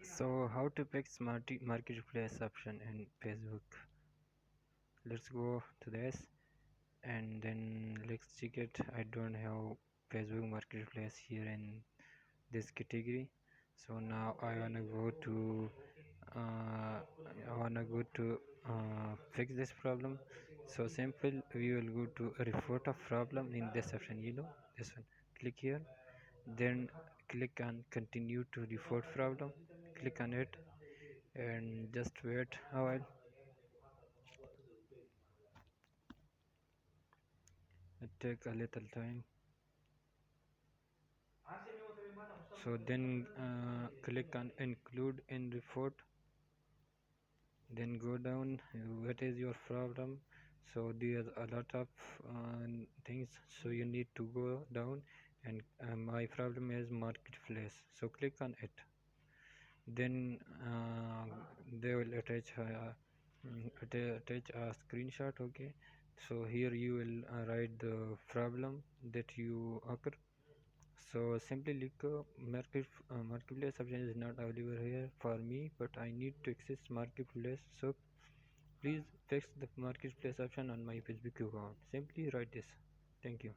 So how to pick marketplace option in Facebook? Let's go to this and then let's check it. I don't have Facebook marketplace here in this category. So now I wanna go to fix this problem. So simple, we will go to report of problem in this option, this one. Click here, then click on continue to report problem. Click on it and just wait a while. It take a little time. So then click on include in report, then go down. What is your problem? So there's a lot of things, so you need to go down, and my problem is marketplace, so click on it. Then they will attach a screenshot. Okay, so here you will write the problem that you occur. So simply look, marketplace option is not available here for me, but I need to access marketplace. So please fix the marketplace option on my Facebook account. Simply write this. Thank you.